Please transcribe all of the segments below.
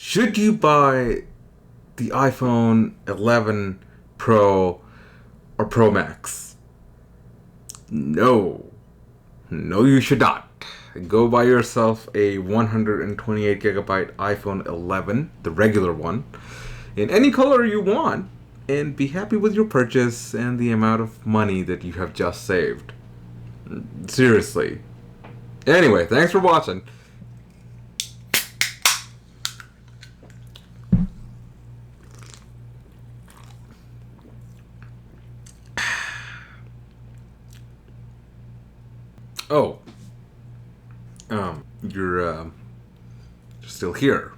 Should you buy the iPhone 11 Pro or Pro Max? No. No, you should not. Go buy yourself a 128 gigabyte iPhone 11, the regular one, in any color you want, and be happy with your purchase and the amount of money that you have just saved. Seriously. Anyway, thanks for watching. Oh, you're still here.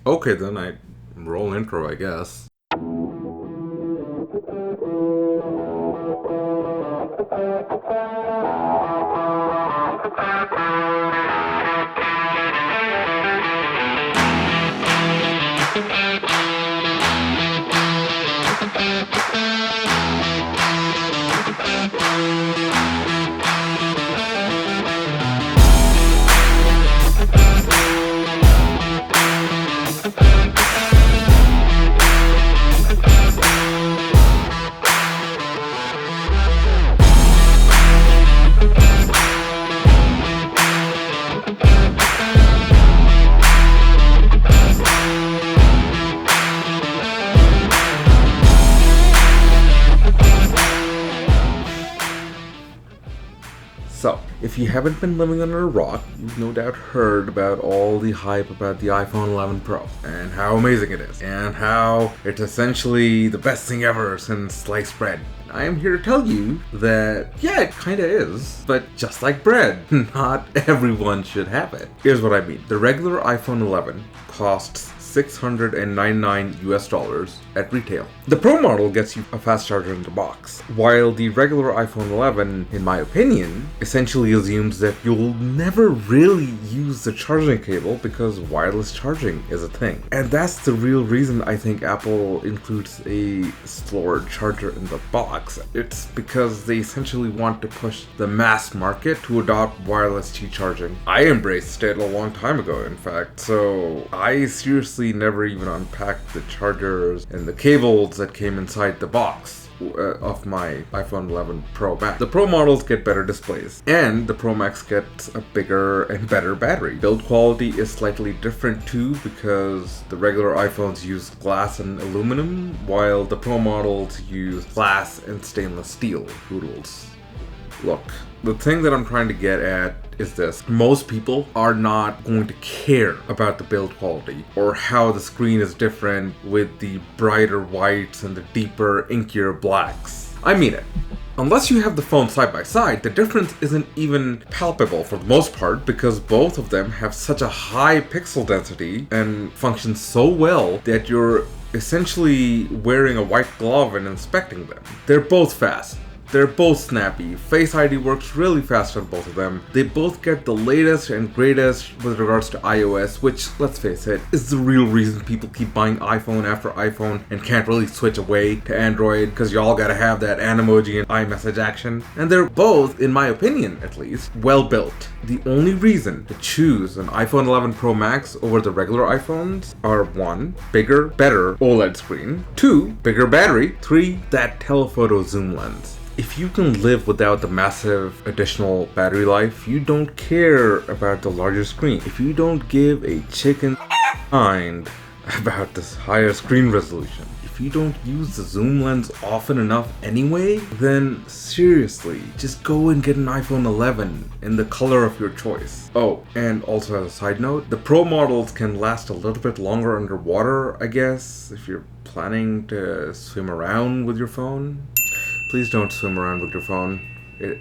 Okay, then I roll intro, I guess. So, if you haven't been living under a rock, you've no doubt heard about all the hype about the iPhone 11 Pro and how amazing it is and how it's essentially the best thing ever since sliced bread. I am here to tell you that, yeah, it kinda is, but just like bread, not everyone should have it. Here's what I mean. The regular iPhone 11 costs $699 at retail. The Pro model gets you a fast charger in the box, while the regular iPhone 11, in my opinion, essentially assumes that you'll never really use the charging cable because wireless charging is a thing. And that's the real reason I think Apple includes a slower charger in the box. It's because they essentially want to push the mass market to adopt wireless Qi charging. I embraced it a long time ago, in fact, so I seriously never even unpacked the chargers and the cables that came inside the box of my iPhone 11 Pro Max. The Pro models get better displays, and the Pro Max gets a bigger and better battery. Build quality is slightly different too because the regular iPhones use glass and aluminum, while the Pro models use glass and stainless steel. Poodles. Look, the thing that I'm trying to get at is this. Most people are not going to care about the build quality or how the screen is different with the brighter whites and the deeper, inkier blacks. I mean it. Unless you have the phone side by side, the difference isn't even palpable for the most part because both of them have such a high pixel density and function so well that you're essentially wearing a white glove and inspecting them. They're both fast. They're both snappy. Face ID works really fast on both of them. They both get the latest and greatest with regards to iOS, which, let's face it, is the real reason people keep buying iPhone after iPhone and can't really switch away to Android because y'all gotta have that Animoji and iMessage action. And they're both, in my opinion at least, well built. The only reason to choose an iPhone 11 Pro Max over the regular iPhones are 1. Bigger, better OLED screen, 2. Bigger battery, 3. That telephoto zoom lens. If you can live without the massive additional battery life, you don't care about the larger screen. If you don't give a chicken mind about this higher screen resolution, if you don't use the zoom lens often enough anyway, then seriously, just go and get an iPhone 11 in the color of your choice. Oh, and also as a side note, the Pro models can last a little bit longer underwater, I guess, if you're planning to swim around with your phone. Please don't swim around with your phone.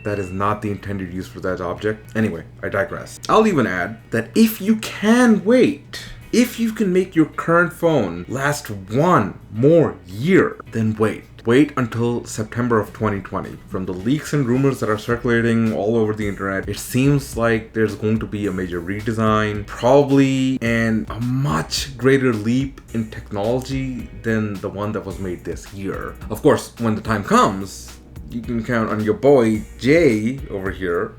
That is not the intended use for that object. Anyway, I digress. I'll even add that if you can wait, if you can make your current phone last one more year, then wait. Wait until September of 2020. From the leaks and rumors that are circulating all over the internet, it seems like there's going to be a major redesign, probably, and a much greater leap in technology than the one that was made this year. Of course, when the time comes, you can count on your boy Jay over here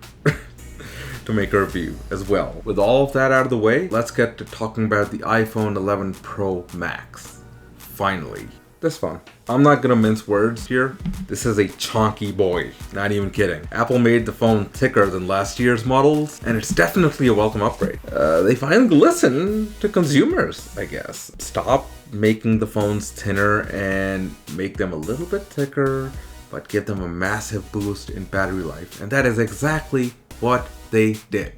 to make a review as well. With all of that out of the way, let's get to talking about the iPhone 11 Pro Max. Finally. This phone. I'm not gonna mince words here. This is a chonky boy. Not even kidding. Apple made the phone thicker than last year's models, and it's definitely a welcome upgrade. They finally listen to consumers, I guess. Stop making the phones thinner and make them a little bit thicker, but give them a massive boost in battery life. And that is exactly what they did.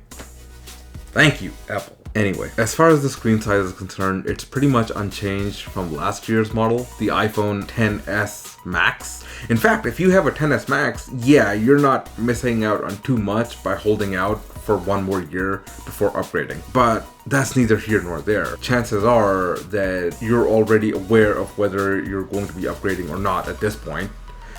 Thank you, Apple. Anyway, as far as the screen size is concerned, it's pretty much unchanged from last year's model, the iPhone XS Max. In fact, if you have a XS Max, yeah, you're not missing out on too much by holding out for one more year before upgrading. But that's neither here nor there. Chances are that you're already aware of whether you're going to be upgrading or not at this point.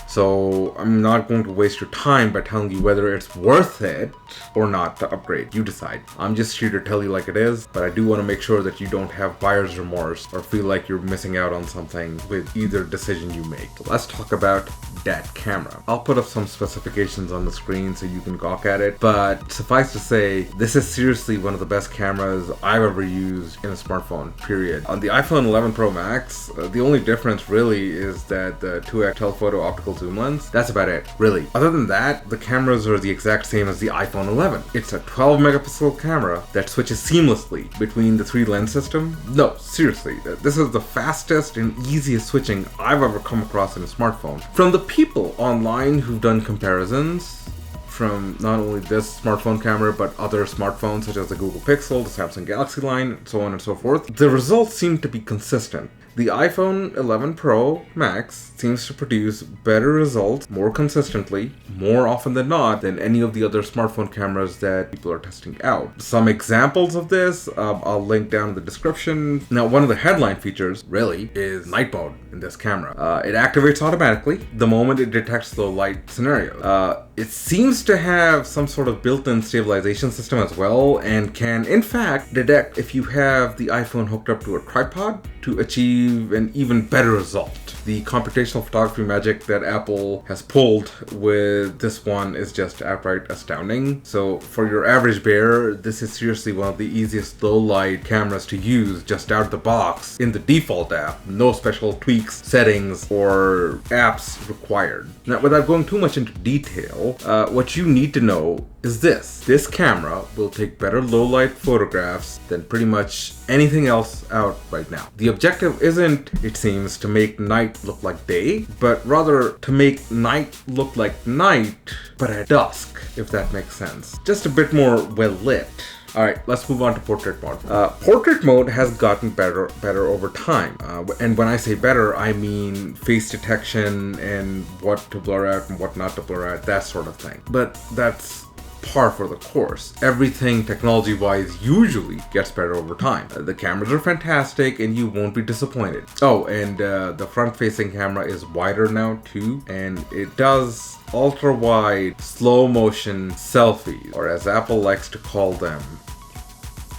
So I'm not going to waste your time by telling you whether it's worth it or not to upgrade. You decide. I'm just here to tell you like it is, but I do want to make sure that you don't have buyer's remorse or feel like you're missing out on something with either decision you make. So let's talk about that camera. I'll put up some specifications on the screen so you can gawk at it, but suffice to say, this is seriously one of the best cameras I've ever used in a smartphone, period. On the iPhone 11 Pro Max, the only difference really is that the 2x telephoto optical zoom lens. That's about it, really. Other than that, the cameras are the exact same as the iPhone 11. It's a 12 megapixel camera that switches seamlessly between the 3 lens system. No, seriously, this is the fastest and easiest switching I've ever come across in a smartphone. From the people online who've done comparisons from not only this smartphone camera but other smartphones such as the Google Pixel, the Samsung Galaxy line, so on and so forth, the results seem to be consistent. The iPhone 11 Pro Max seems to produce better results more consistently, more often than not, than any of the other smartphone cameras that people are testing out. Some examples of this, I'll link down in the description. Now, one of the headline features, really, is night mode in this camera. It activates automatically the moment it detects low light scenarios. It seems to have some sort of built-in stabilization system as well, and can, in fact, detect if you have the iPhone hooked up to a tripod to achieve an even better result. The computational photography magic that Apple has pulled with this one is just outright astounding. So for your average bear, this is seriously one of the easiest low light cameras to use just out of the box in the default app. No special tweaks, settings, or apps required. Now, without going too much into detail, what you need to know is this. This camera will take better low light photographs than pretty much anything else out right now. The objective isn't, it seems, to make night look like day, but rather to make night look like night, but at dusk, if that makes sense. Just a bit more well lit. Alright, let's move on to portrait mode. Portrait mode has gotten better over time. And when I say better, I mean face detection and what to blur out and what not to blur out, that sort of thing. But that's par for the course. Everything technology-wise usually gets better over time. The cameras are fantastic and you won't be disappointed. Oh, and the front-facing camera is wider now too, and it does ultra-wide slow-motion selfies, or as Apple likes to call them,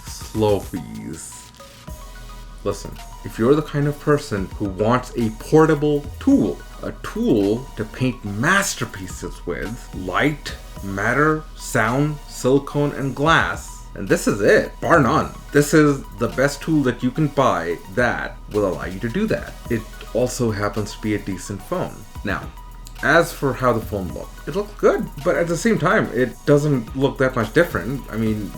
slofies. Listen, if you're the kind of person who wants a portable tool, a tool to paint masterpieces with, light, matter, sound, silicone, and glass, and this is it, bar none. This is the best tool that you can buy that will allow you to do that. It also happens to be a decent phone. Now, as for how the phone looked, it looked good, but at the same time, it doesn't look that much different. I mean,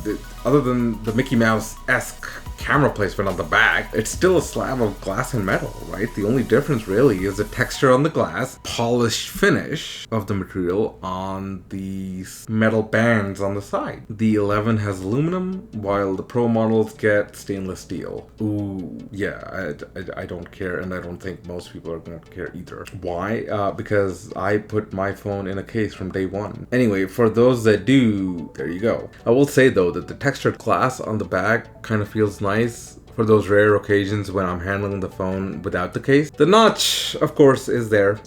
other than the Mickey Mouse-esque camera placement on the back, it's still a slab of glass and metal, right? The only difference really is the texture on the glass, polished finish of the material on the metal bands on the side. The 11 has aluminum, while the Pro models get stainless steel. Ooh, yeah, I don't care, and I don't think most people are going to care either. Why? Because I put my phone in a case from day one. Anyway, for those that do, there you go. I will say though that the textured glass on the back kind of feels nice for those rare occasions when I'm handling the phone without the case. The notch, of course, is there.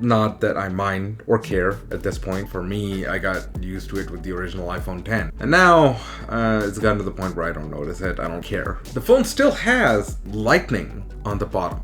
Not that I mind or care at this point. For me, I got used to it with the original iPhone X. And now, it's gotten to the point where I don't notice it. I don't care. The phone still has lightning on the bottom.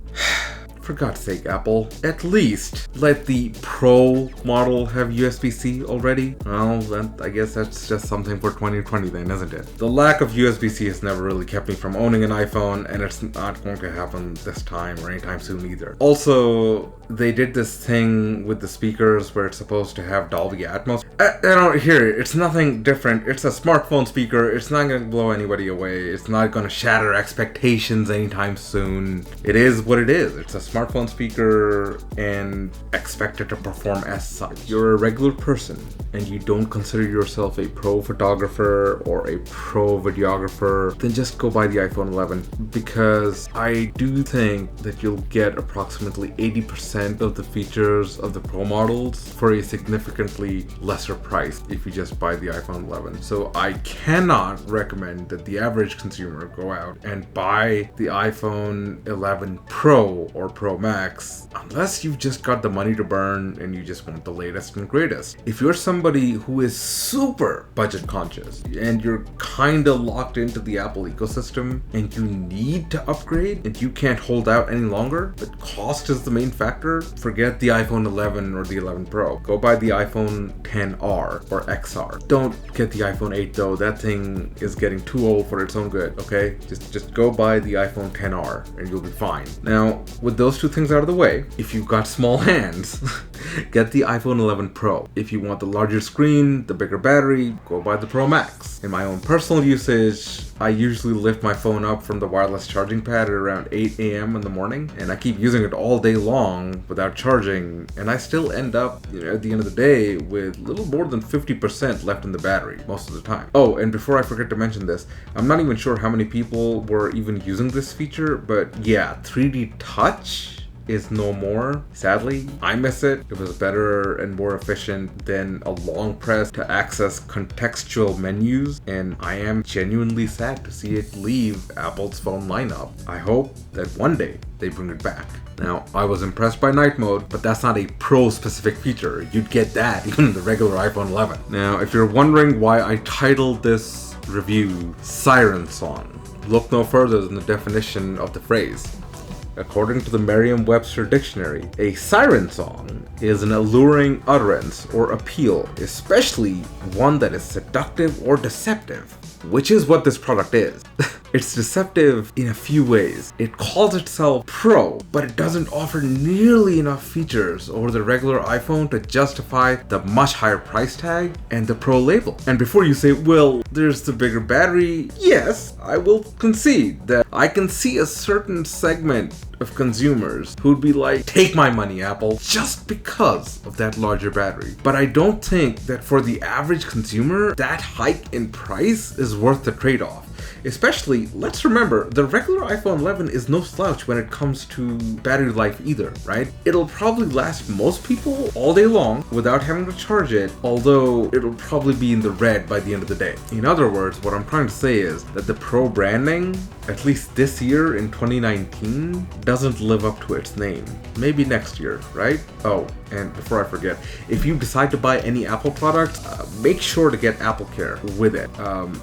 For God's sake, Apple, at least let the Pro model have USB-C already. Well, I guess that's just something for 2020 then, isn't it? The lack of USB-C has never really kept me from owning an iPhone, and it's not going to happen this time or anytime soon either. Also, they did this thing with the speakers where it's supposed to have Dolby Atmos. I don't hear it. It's nothing different. It's a smartphone speaker. It's not going to blow anybody away. It's not going to shatter expectations anytime soon. It is what it is. It's a smartphone speaker and expect it to perform as such. If you're a regular person and you don't consider yourself a pro photographer or a pro videographer, then just go buy the iPhone 11, because I do think that you'll get approximately 80% of the features of the Pro models for a significantly lesser price if you just buy the iPhone 11. So I cannot recommend that the average consumer go out and buy the iPhone 11 Pro or Pro Max unless you've just got the money to burn and you just want the latest and greatest. If you're somebody who is super budget conscious and you're kind of locked into the Apple ecosystem and you need to upgrade and you can't hold out any longer, but cost is the main factor, forget the iPhone 11 or the 11 Pro. Go buy the iPhone XR or XR. Don't get the iPhone 8 though. That thing is getting too old for its own good, okay? Just go buy the iPhone XR and you'll be fine. Now, with those two things out of the way, if you've got small hands, get the iPhone 11 Pro. If you want the larger screen, the bigger battery, go buy the Pro Max. In my own personal usage, I usually lift my phone up from the wireless charging pad at around 8 a.m. in the morning, and I keep using it all day long without charging, and I still end up, at the end of the day with little more than 50% left in the battery most of the time. Oh, and before I forget to mention this, I'm not even sure how many people were even using this feature, but yeah, 3D Touch is no more. Sadly, I miss it. It was better and more efficient than a long press to access contextual menus, and I am genuinely sad to see it leave Apple's phone lineup. I hope that one day they bring it back. Now, I was impressed by night mode, but that's not a Pro specific feature. You'd get that even in the regular iPhone 11. Now, if you're wondering why I titled this review Siren Song, look no further than the definition of the phrase. According to the Merriam-Webster dictionary, a siren song is an alluring utterance or appeal, especially one that is seductive or deceptive, which is what this product is. It's deceptive in a few ways. It calls itself Pro, but it doesn't offer nearly enough features over the regular iPhone to justify the much higher price tag and the Pro label. And before you say, well, there's the bigger battery, yes, I will concede that I can see a certain segment of consumers who'd be like, take my money, Apple, just because of that larger battery. But I don't think that for the average consumer, that hike in price is worth the trade-off. Especially, let's remember, the regular iPhone 11 is no slouch when it comes to battery life either, right? It'll probably last most people all day long without having to charge it, although it'll probably be in the red by the end of the day. In other words, what I'm trying to say is that the Pro branding, at least this year in 2019, doesn't live up to its name. Maybe next year, right? Oh, and before I forget, if you decide to buy any Apple product, make sure to get AppleCare with it.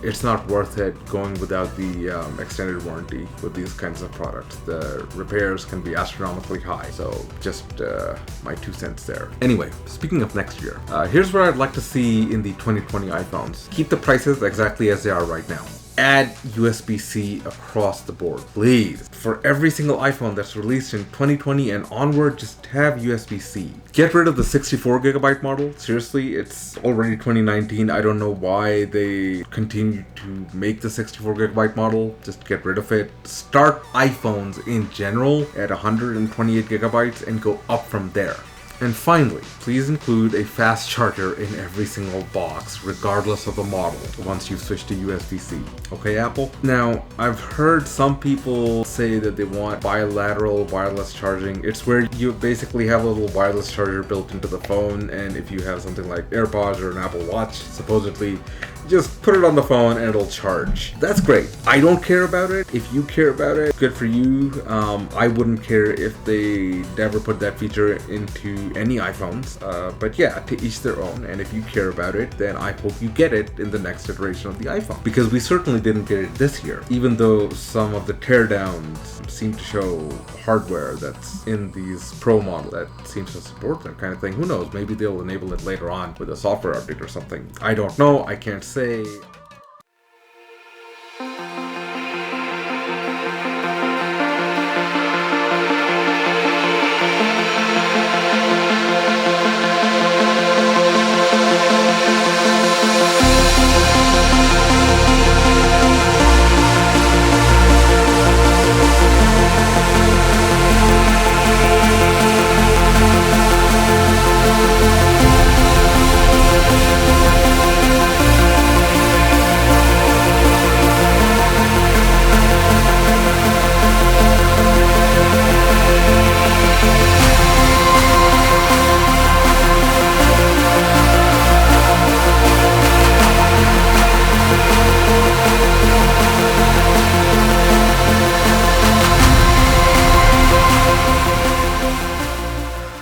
It's not worth it going without the extended warranty with these kinds of products. The repairs can be astronomically high, so just my 2 cents there. Anyway, speaking of next year, here's what I'd like to see in the 2020 iPhones. Keep the prices exactly as they are right now. Add USB-C across the board, please. For every single iPhone that's released in 2020 and onward, just have USB-C. Get rid of the 64GB model. Seriously, it's already 2019. I don't know why they continue to make the 64GB model. Just get rid of it. Start iPhones in general at 128GB and go up from there. And finally, please include a fast charger in every single box, regardless of the model, once you switch to USB-C. Okay, Apple? Now, I've heard some people say that they want bilateral wireless charging. It's where you basically have a little wireless charger built into the phone, and if you have something like AirPods or an Apple Watch, supposedly Just put it on the phone and it'll charge. That's great. I don't care about it. If you care about it, good for you. I wouldn't care if they never put that feature into any iPhones. But yeah, to each their own. And if you care about it, then I hope you get it in the next iteration of the iPhone. Because we certainly didn't get it this year. Even though some of the teardowns seem to show hardware that's in these Pro models that seems to support them, kind of thing. Who knows? Maybe they'll enable it later on with a software update or something. I don't know. I can't say.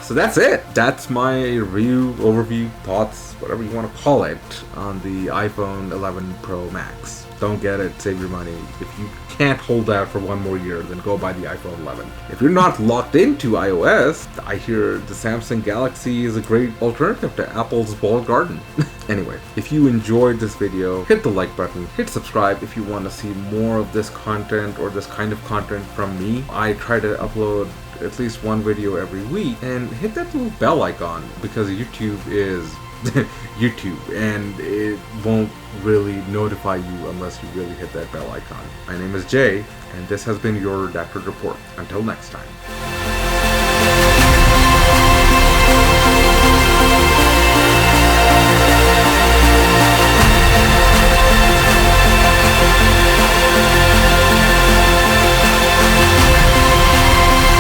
So that's it. That's my review, overview, thoughts, whatever you want to call it, on the iPhone 11 Pro Max. Don't get it, save your money. If you can't hold out for one more year, then go buy the iPhone 11. If you're not locked into iOS, I hear the Samsung Galaxy is a great alternative to Apple's walled garden. Anyway, if you enjoyed this video, hit the like button, hit subscribe if you want to see more of this content or this kind of content from me. I try to upload at least one video every week, and hit that little bell icon because YouTube is YouTube and it won't really notify you unless you really hit that bell icon. My name is Jay and this has been your Dactyl Report. Until next time.